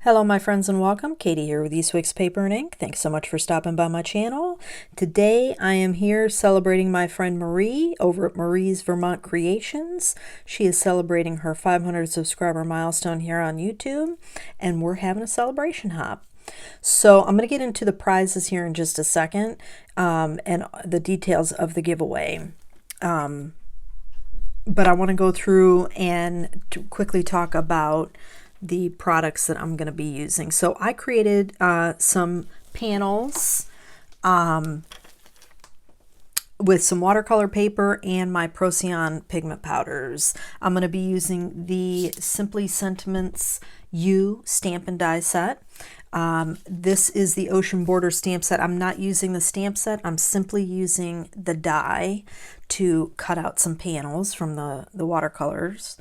Hello my friends and welcome. Katie here with This Week's Paper and Ink. Thanks so much for stopping by my channel. Today I am here celebrating my friend Marie over at Marie's Vermont Creations. She is celebrating her 500 subscriber milestone here on YouTube, and we're having a celebration hop. So I'm going to get into the prizes here in just a second and the details of the giveaway. But I want to go through and quickly talk about the products that I'm going to be using. So I created some panels with some watercolor paper and my Procyon pigment powders. I'm going to be using the Simply Sentiments U stamp and die set. This is the Ocean Border stamp set. I'm not using the stamp set. I'm simply using the die to cut out some panels from the watercolors.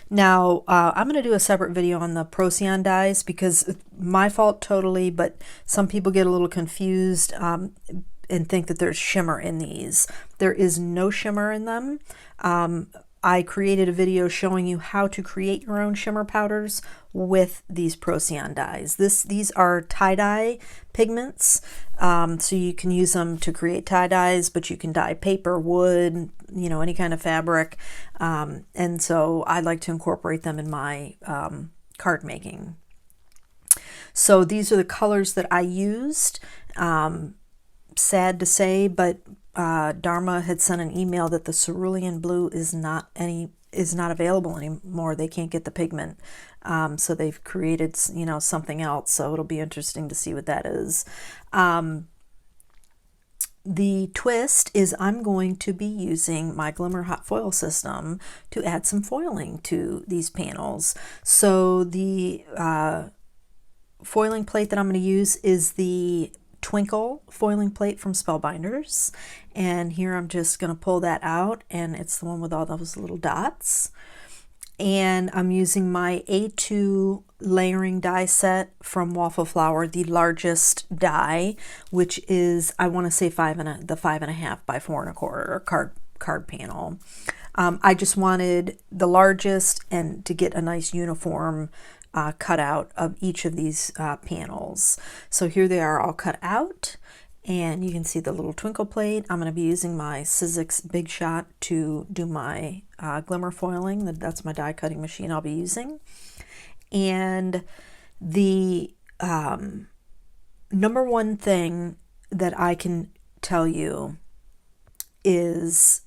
Now, I'm going to do a separate video on the Procyon dyes because my fault totally, but some people get a little confused and think that there's shimmer in these. There is no shimmer in them. I created a video showing you how to create your own shimmer powders with these Procyon dyes. These are tie-dye pigments, so you can use them to create tie-dyes, but you can dye paper, wood, you know, any kind of fabric, and so I like to incorporate them in my card making. So these are the colors that I used. Sad to say, but Dharma had sent an email that the Cerulean Blue is not available anymore. They can't get the pigment, so they've created, you know, something else. So it'll be interesting to see what that is. The twist is I'm going to be using my Glimmer hot foil system to add some foiling to these panels. So the foiling plate that I'm going to use is the Twinkle foiling plate from Spellbinders, and here I'm just going to pull that out, and it's the one with all those little dots. And I'm using my A2 layering die set from Waffle Flower, the largest die, which is, I want to say the 5.5 by 4 1/4 card panel. I just wanted the largest and to get a nice uniform cutout of each of these panels. So here they are all cut out, and you can see the little twinkle plate. I'm going to be using my Sizzix Big Shot to do my glimmer foiling. That's my die cutting machine I'll be using. And the number one thing that I can tell you is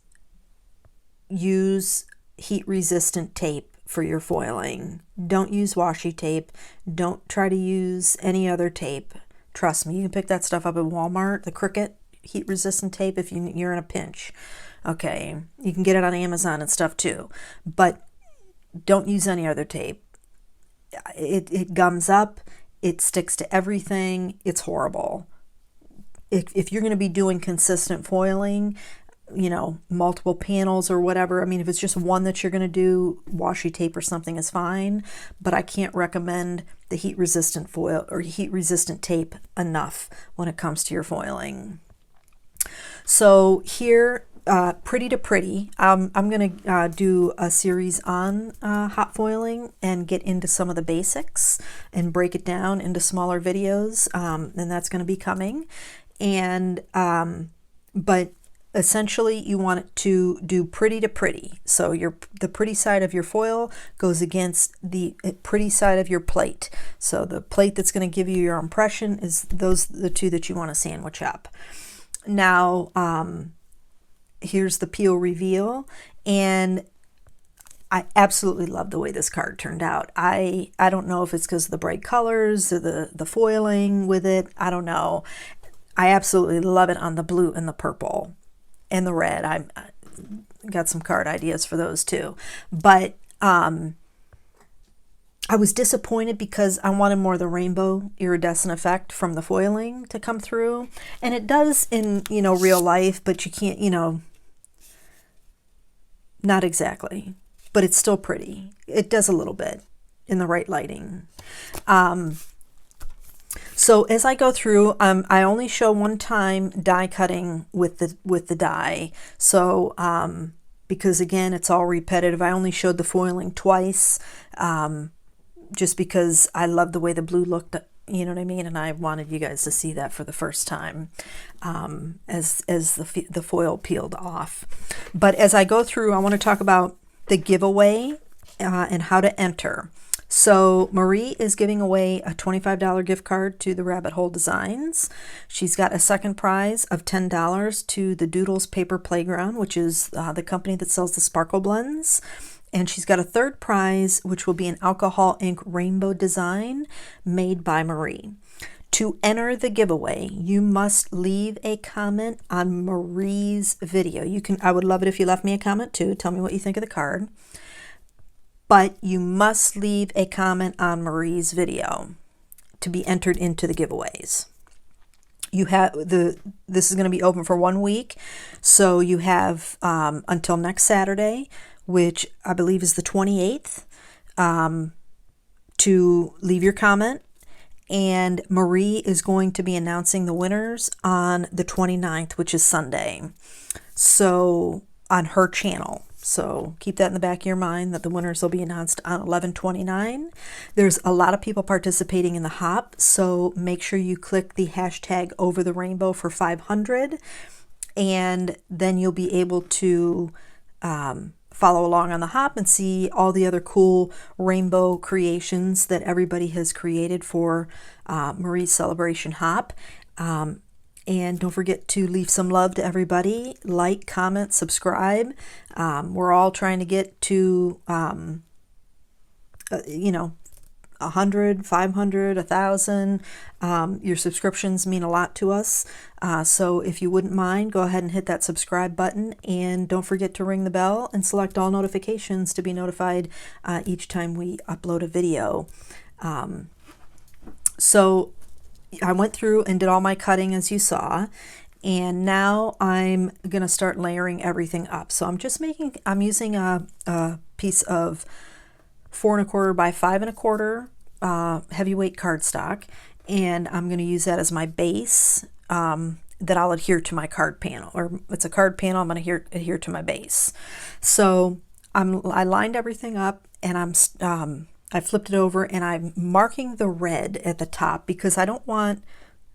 use heat resistant tape for your foiling. Don't use washi tape. Don't try to use any other tape. Trust me, you can pick that stuff up at Walmart, the Cricut heat resistant tape, if you're in a pinch. Okay, you can get it on Amazon and stuff too, but don't use any other tape. It gums up, it sticks to everything, it's horrible. If you're going to be doing consistent foiling, you know, multiple panels or whatever, I mean, if it's just one that you're going to do, washi tape or something is fine, but I can't recommend the heat resistant foil or heat resistant tape enough when it comes to your foiling. So here, pretty to pretty, I'm going to do a series on hot foiling and get into some of the basics and break it down into smaller videos, and that's going to be coming. And but essentially you want it to do pretty to pretty. So the pretty side of your foil goes against the pretty side of your plate. So the plate that's going to give you your impression is the two that you want to sandwich up. Now here's the peel reveal, and I absolutely love the way this card turned out. I don't know if it's because of the bright colors or the foiling with it. I don't know. I absolutely love it on the blue and the purple and the red. I got some card ideas for those too. But I was disappointed because I wanted more of the rainbow iridescent effect from the foiling to come through. And it does in, you know, real life, but you can't, you know, not exactly. But it's still pretty. It does a little bit in the right lighting. So as I go through, I only show one time die cutting with the die. So because again, it's all repetitive. I only showed the foiling twice. just because I love the way the blue looked, you know what I mean? And I wanted you guys to see that for the first time as the foil peeled off. But as I go through, I want to talk about the giveaway and how to enter. So Marie is giving away a $25 gift card to the Rabbit Hole Designs. She's got a second prize of $10 to the Doodles Paper Playground, which is the company that sells the sparkle blends. And she's got a third prize, which will be an alcohol ink rainbow design made by Marie. To enter the giveaway, you must leave a comment on Marie's video. I would love it if you left me a comment too. Tell me what you think of the card. But you must leave a comment on Marie's video to be entered into the giveaways. This is going to be open for 1 week, so you have until next Saturday, which I believe is the 28th, to leave your comment. And Marie is going to be announcing the winners on the 29th, which is Sunday, so on her channel. So keep that in the back of your mind that the winners will be announced on 11/29. There's a lot of people participating in the hop, so make sure you click the hashtag over the rainbow for 500, and then you'll be able to follow along on the hop and see all the other cool rainbow creations that everybody has created for Marie's Celebration Hop. And don't forget to leave some love to everybody. Like, comment, subscribe. We're all trying to get to, 100, 500, 1,000. Your subscriptions mean a lot to us. So if you wouldn't mind, go ahead and hit that subscribe button. And don't forget to ring the bell and select all notifications to be notified each time we upload a video. So I went through and did all my cutting as you saw, and now I'm going to start layering everything up. So I'm using a piece of 4 1/4 by 5 1/4 heavyweight cardstock, and I'm going to use that as my base that I'll adhere to my card panel, or it's a card panel. I'm going to adhere to my base. So I lined everything up, and I flipped it over, and I'm marking the red at the top because I don't want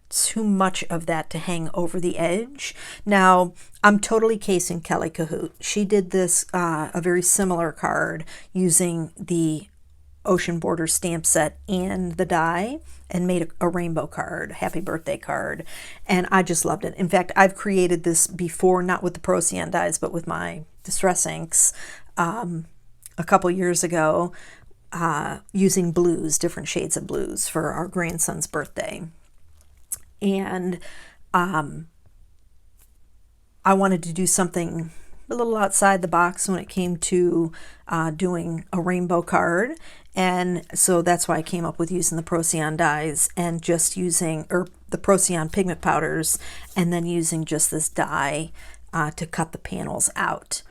too much of that to hang over the edge. Now, I'm totally casing Kelly Cahoot. She did this, a very similar card using the Ocean Border stamp set and the die, and made a rainbow card, happy birthday card, and I just loved it. In fact, I've created this before, not with the Procyon dyes, but with my distress inks a couple years ago, using blues, different shades of blues for our grandson's birthday. And I wanted to do something a little outside the box when it came to doing a rainbow card. And so that's why I came up with using the Procyon dyes and just using, or the Procyon pigment powders, and then using just this dye to cut the panels out.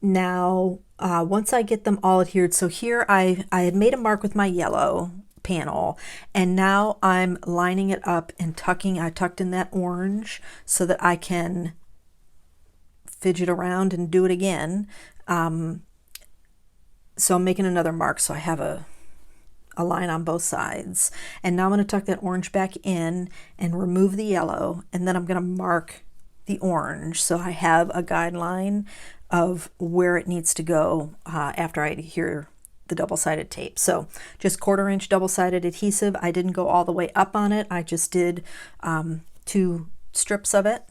Now, once I get them all adhered, so here I had made a mark with my yellow panel, and now I'm lining it up and I tucked in that orange so that I can fidget around and do it again. So I'm making another mark so I have a line on both sides. And now I'm going to tuck that orange back in and remove the yellow, and then I'm going to mark the orange so I have a guideline of where it needs to go after I adhere the double-sided tape. So just 1/4 inch double-sided adhesive. I didn't go all the way up on it. I just did 2 strips of it.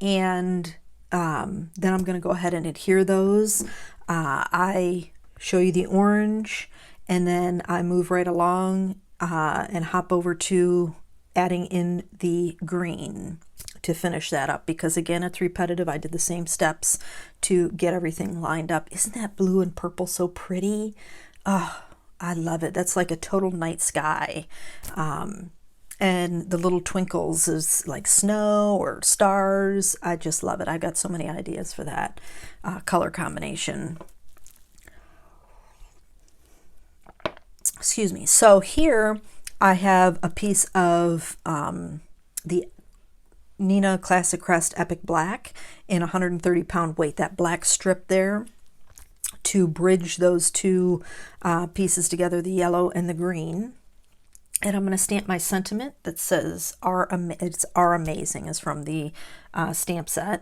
And then I'm going to go ahead and adhere those. I show you the orange, and then I move right along and hop over to adding in the green to finish that up, because again, it's repetitive. I did the same steps to get everything lined up. Isn't that blue and purple so pretty? Oh, I love it. That's like a total night sky. And the little twinkles is like snow or stars. I just love it. I got so many ideas for that color combination. Excuse me. So here I have a piece of the Nina Classic Crest Epic Black in 130-pound weight, that black strip there, to bridge those two pieces together, the yellow and the green. And I'm going to stamp my sentiment that says it's "Are Amazing" is from the stamp set.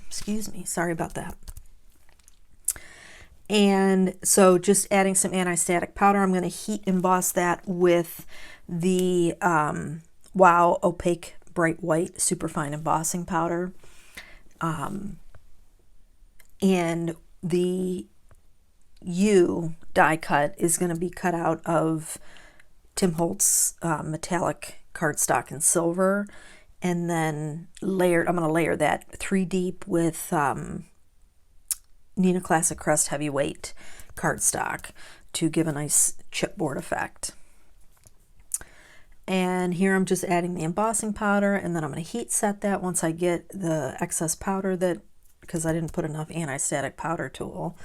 Excuse me, sorry about that. And so just adding some anti-static powder, I'm going to heat emboss that with the Wow Opaque Bright White Superfine Embossing Powder. And the U die cut is going to be cut out of Tim Holtz metallic cardstock in silver, and then layered. I'm going to layer that 3 deep with Neenah Classic Crest Heavyweight cardstock to give a nice chipboard effect. And here I'm just adding the embossing powder, and then I'm going to heat set that once I get the excess powder, that because I didn't put enough anti-static powder tool.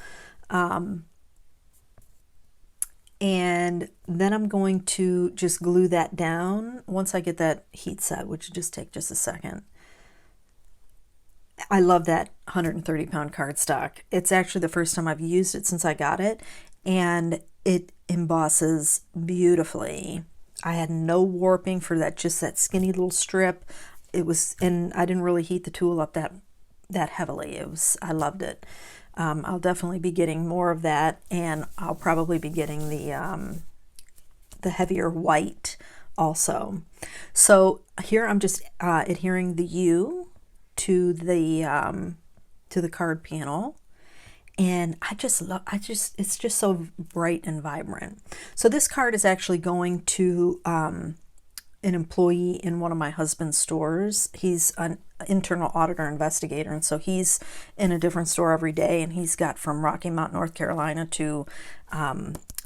And then I'm going to just glue that down once I get that heat set, which will just take just a second. I love that 130-pound cardstock. It's actually the first time I've used it since I got it, and it embosses beautifully. I had no warping for that, just that skinny little strip. It was, and I didn't really heat the tool up that heavily. I loved it. I'll definitely be getting more of that, and I'll probably be getting the heavier white also. So here I'm just adhering the U to the card panel, and it's just so bright and vibrant. So this card is actually going to an employee in one of my husband's stores. He's an internal auditor investigator, and so he's in a different store every day, and he's got from Rocky Mount, North Carolina to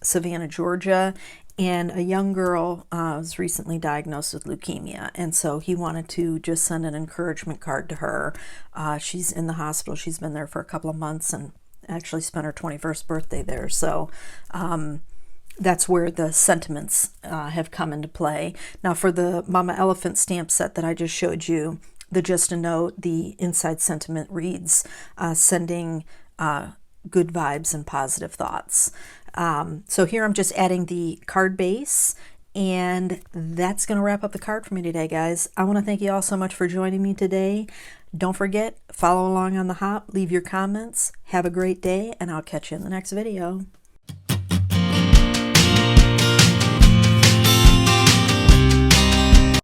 Savannah, Georgia, and a young girl was recently diagnosed with leukemia, and so he wanted to just send an encouragement card to her. She's in the hospital. She's been there for a couple of months and actually spent her 21st birthday there. So that's where the sentiments have come into play. Now for the Mama Elephant stamp set that I just showed you, the Just a Note, the inside sentiment reads, sending good vibes and positive thoughts. So here I'm just adding the card base, and that's going to wrap up the card for me today, guys. I want to thank you all so much for joining me today. Don't forget, follow along on the hop, leave your comments, have a great day, and I'll catch you in the next video.